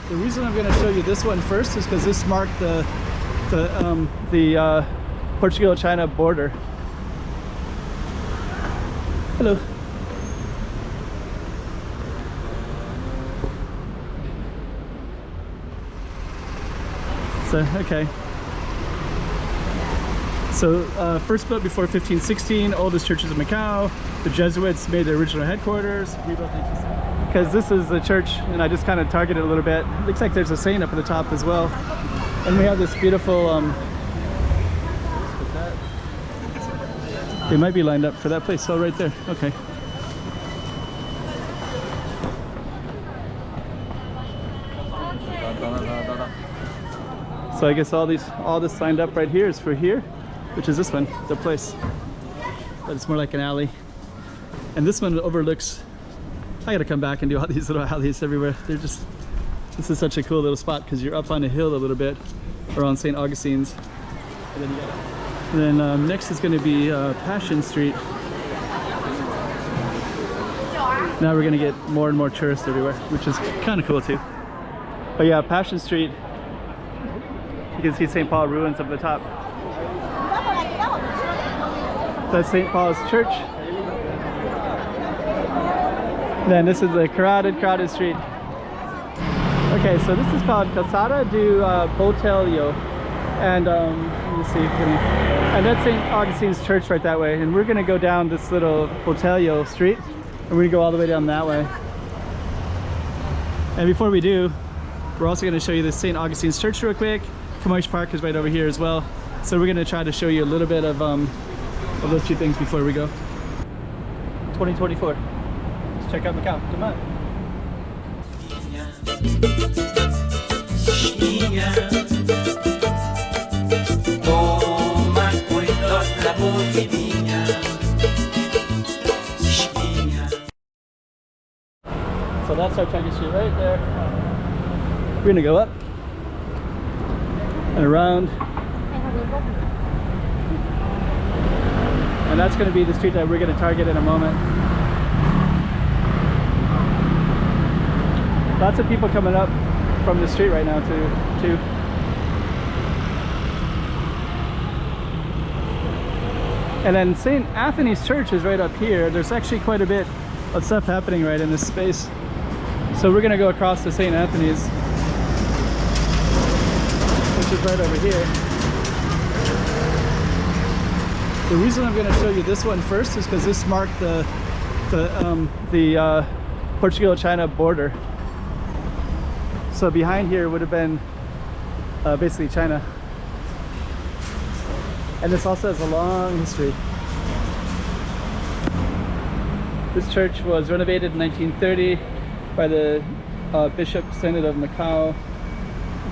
The reason I'm going to show you this one first is because this marked the Portugal-China border. Hello. So, okay. So, first built before 1516, oldest churches of Macau. The Jesuits made their original headquarters. Because this is the church, and I just kind of targeted a little bit. Looks like there's a saint up at the top as well. And we have this beautiful, they might be lined up for that place. So right there, okay. So I guess all this signed up right here is for here, which is this one, the place. But it's more like an alley. And this one overlooks, I gotta come back and do all these little alleys everywhere. They're just, this is such a cool little spot because you're up on a hill a little bit around St. Augustine's. And then, next is gonna be Passion Street. Now we're gonna get more and more tourists everywhere, which is kind of cool too. But yeah, Passion Street, you can see St. Paul ruins up at the top. That's St. Paul's Church. Then this is the crowded street. Okay, so this is called Calçada do Botelho. And let me see, and that's St. Augustine's Church right that way. And we're gonna go down this little Botelho street, and we're gonna go all the way down that way. And before we do, we're also gonna show you the St. Augustine's Church real quick. Camões Park is right over here as well. So we're gonna try to show you a little bit of those two things before we go. 2024. Let's check out Macau. Come on. So that's our Chinese street right there. We're gonna go up and around. And that's going to be the street that we're going to target in a moment. Lots of people coming up from the street right now too. And then St. Anthony's Church is right up here. There's actually quite a bit of stuff happening right in this space. So we're going to go across to St. Anthony's, which is right over here. The reason I'm going to show you this one first is because this marked the Portugal-China border. So behind here would have been basically China. And this also has a long history. This church was renovated in 1930 by the Bishop Synod of Macau,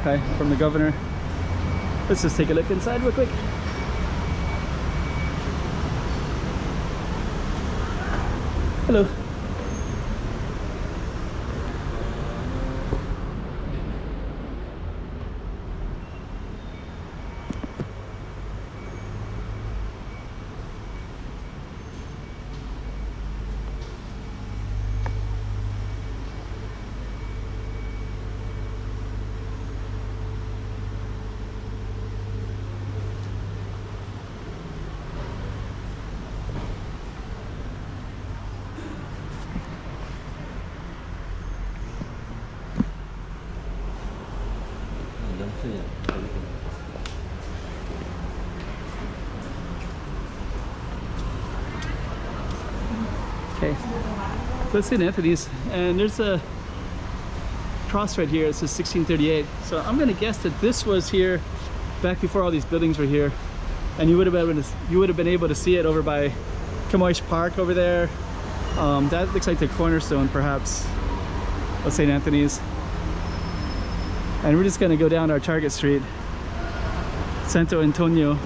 okay, from the governor. Let's just take a look inside real quick. Hello. Okay, so that's St. Anthony's, and there's a cross right here. It says 1638. So I'm going to guess that this was here back before all these buildings were here, and you would have been able to see it over by Camões Park over there. That looks like the cornerstone, perhaps, of St. Anthony's. And we're just going to go down our target street, Santo António.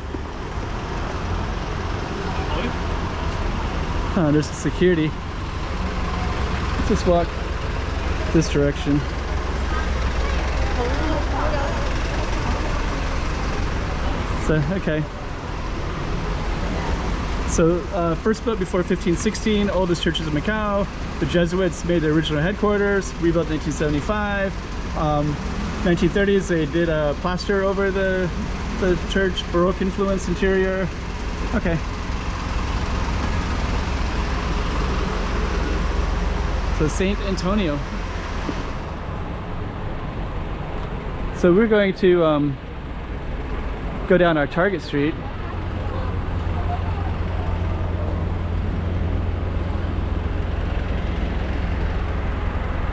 There's a security. Let's just walk this direction. So, okay. So, first built before 1516, oldest churches of Macau. The Jesuits made their original headquarters, rebuilt in 1975. 1930s, they did a plaster over the church, Baroque influence interior. Okay. So Saint Antonio. So we're going to go down our Target Street.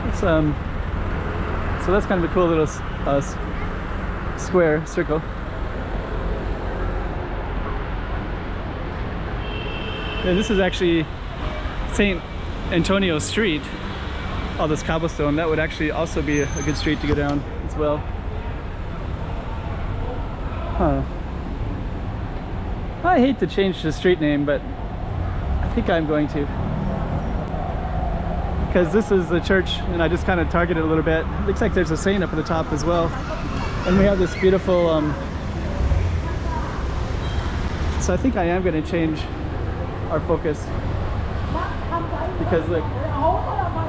It's, so that's kind of a cool little square circle. Yeah, this is actually Saint Antonio Street. All this cobblestone, that would actually also be a good street to go down as well. Huh. I hate to change the street name, but I think I'm going to. Because this is the church, and I just kind of targeted a little bit. It looks like there's a saint up at the top as well. And we have this beautiful, so I think I am going to change our focus. Because look,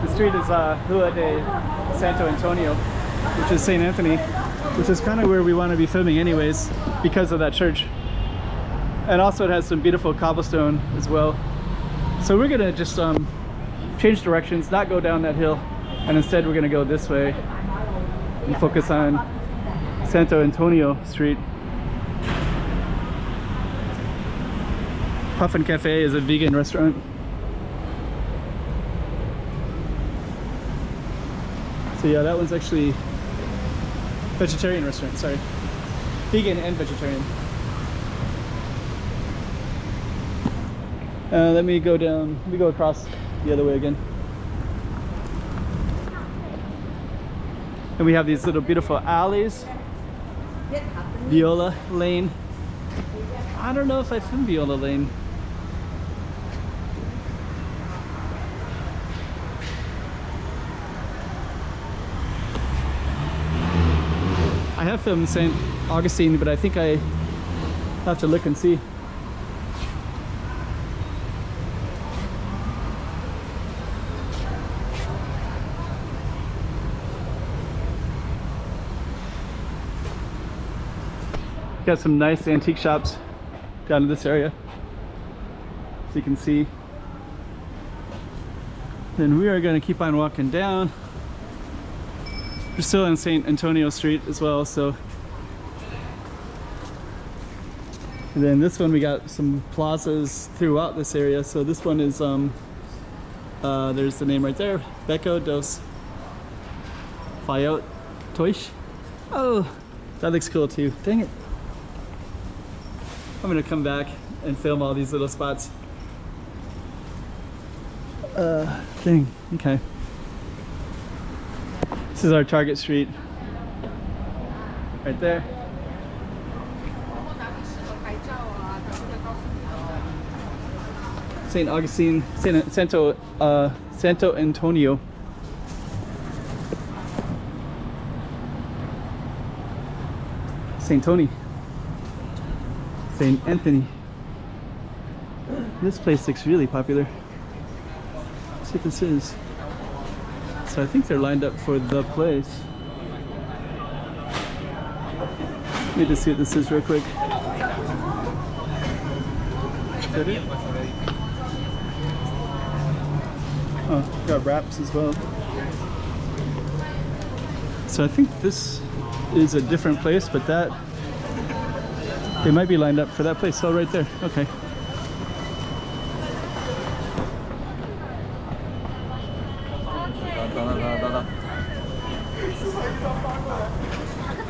the street is Rua de Santo Antonio, which is St. Anthony, which is kind of where we want to be filming anyways, because of that church. And also it has some beautiful cobblestone as well. So we're going to just change directions, not go down that hill, and instead we're going to go this way and focus on Santo Antonio Street. Puffin Cafe is a vegan restaurant. So yeah, that one's actually vegetarian restaurant, sorry. Vegan and vegetarian. Let me go down, let me go across the other way again. And we have these little beautiful alleys. Viola Lane. I don't know if I filmed Viola Lane. I have filmed St. Augustine, but I think I have to look and see. Got some nice antique shops down in this area, so you can see. Then we are going to keep on walking down. We're still on St. Antonio Street as well, so. And then this one, we got some plazas throughout this area. So this one is, there's the name right there, Beco dos Toish. Oh, that looks cool too. Dang it. I'm gonna come back and film all these little spots. Dang, okay. This is our Target Street. Right there. St. Augustine, Santo Antonio. St. Tony. St. Anthony. This place looks really popular. Let's see what this is. So I think they're lined up for the place. Let me just see what this is real quick. Is that it? Oh, got wraps as well. So I think this is a different place, but that they might be lined up for that place. Oh, right there. Okay.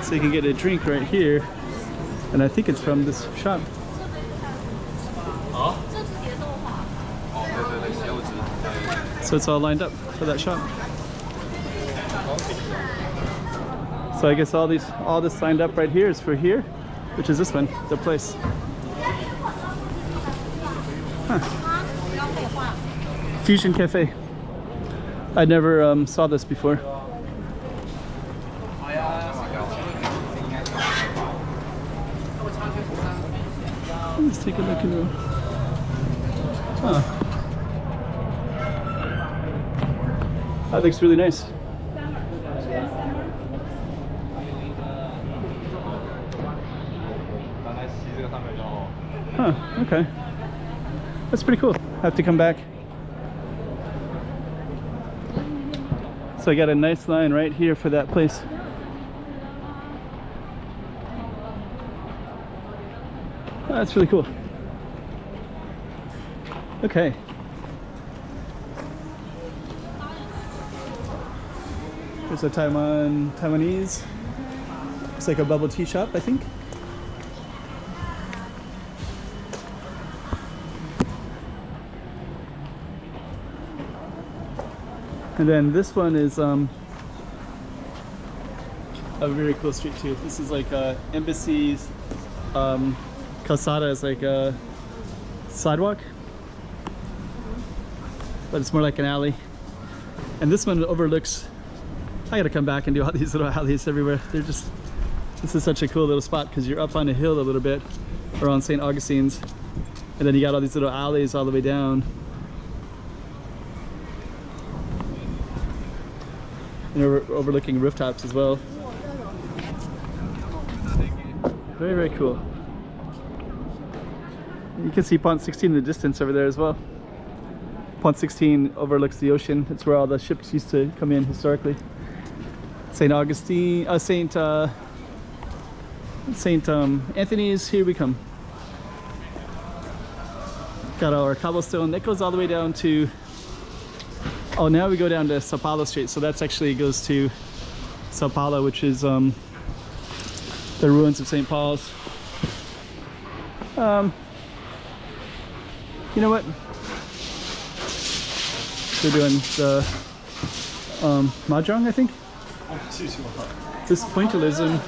So you can get a drink right here, and I think it's from this shop. So it's all lined up for that shop. So I guess all this lined up right here is for here, which is this one, the place. Huh. Fusion Cafe. I never saw this before. Let's take a look in the... Huh. That looks really nice. Huh, okay. That's pretty cool. Have to come back. So I got a nice line right here for that place. Oh, that's really cool. Okay. There's a Taiwanese. It's like a bubble tea shop, I think. And then this one is a very cool street too. This is like embassies. Calzada is like a sidewalk, but it's more like an alley. And this one overlooks, I gotta come back and do all these little alleys everywhere. They're just, this is such a cool little spot because you're up on a hill a little bit around St. Augustine's, and then you got all these little alleys all the way down. And we're overlooking rooftops as well. Very, very cool. You can see Pont 16 in the distance over there as well. Pont 16 overlooks the ocean. It's where all the ships used to come in historically. St. Anthony's, here we come. Got our cobblestone that goes all the way down to, oh, now we go down to Sao Paulo Street. So that's actually goes to Sao Paulo, which is the ruins of St. Paul's. You know what? They're doing the mahjong, I think. This pointillism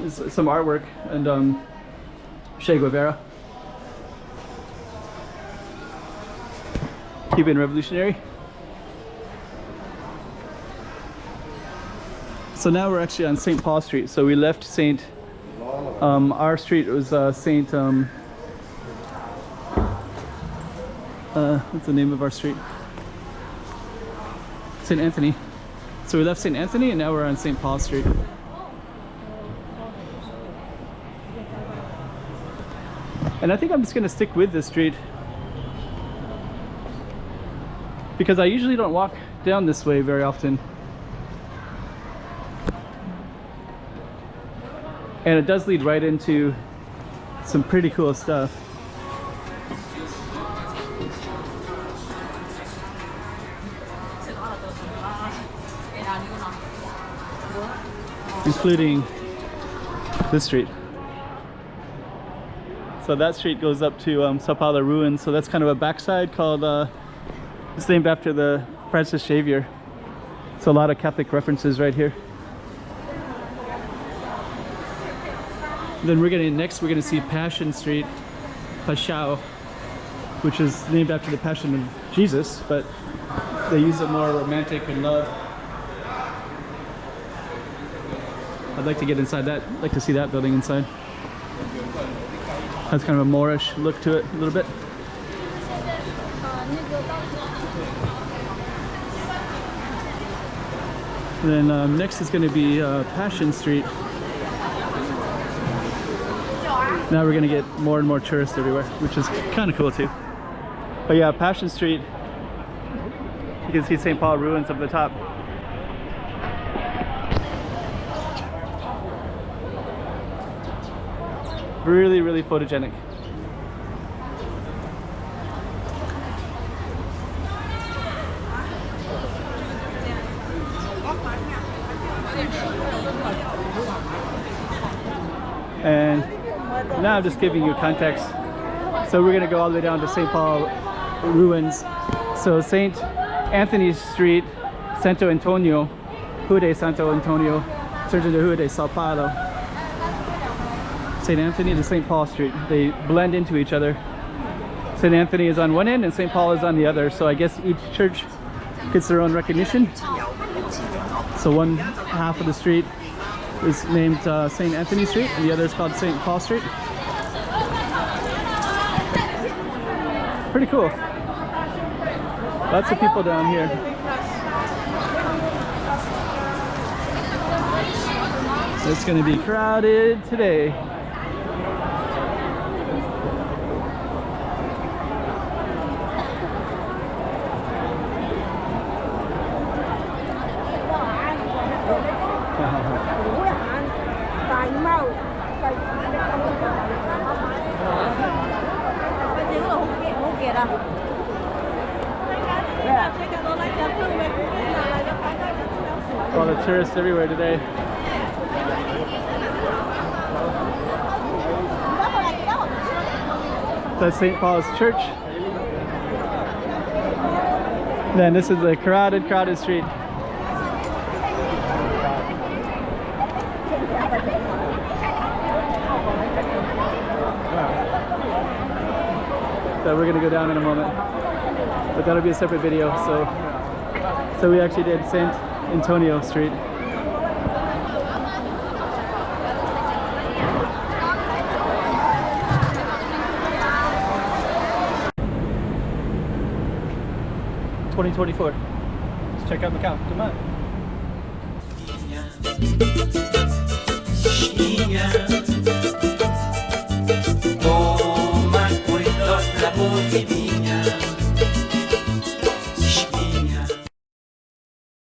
is some artwork, and Che Guevara, Cuban revolutionary. So now we're actually on St. Paul Street. So we left our street was St. What's the name of our street? St. Anthony. So we left St. Anthony and now we're on St. Paul Street. And I think I'm just gonna stick with this street because I usually don't walk down this way very often. And it does lead right into some pretty cool stuff. Including this street. So that street goes up to Sao Paulo ruins. So that's kind of a backside called, it's named after the Francis Xavier. So a lot of Catholic references right here. Then we're gonna see Passion Street, Paixão, which is named after the Passion of Jesus, but they use it more romantic and love. I'd like to get inside that. I'd like to see that building inside. Has kind of a Moorish look to it a little bit. And then next is going to be Passion Street. Now we're going to get more and more tourists everywhere, which is kind of cool too. But yeah, Passion Street, you can see St. Paul ruins up the top. Really, really photogenic. And now I'm just giving you context. So we're gonna go all the way down to St. Paul ruins. So St. Anthony's Street, Santo António, Rua de Santo António, turns into Rua de Sao Paulo. St. Anthony to St. Paul Street. They blend into each other. St. Anthony is on one end and St. Paul is on the other. So I guess each church gets their own recognition. So one half of the street is named St. Anthony Street and the other is called St. Paul Street. Pretty cool. Lots of people down here. It's going to be crowded today. All the tourists everywhere today. That's St. Paul's Church. Then this is the crowded street. So we're gonna go down in a moment, but that'll be a separate video. So we actually did St. António Street. $2024. Let's check out Macau. Come on.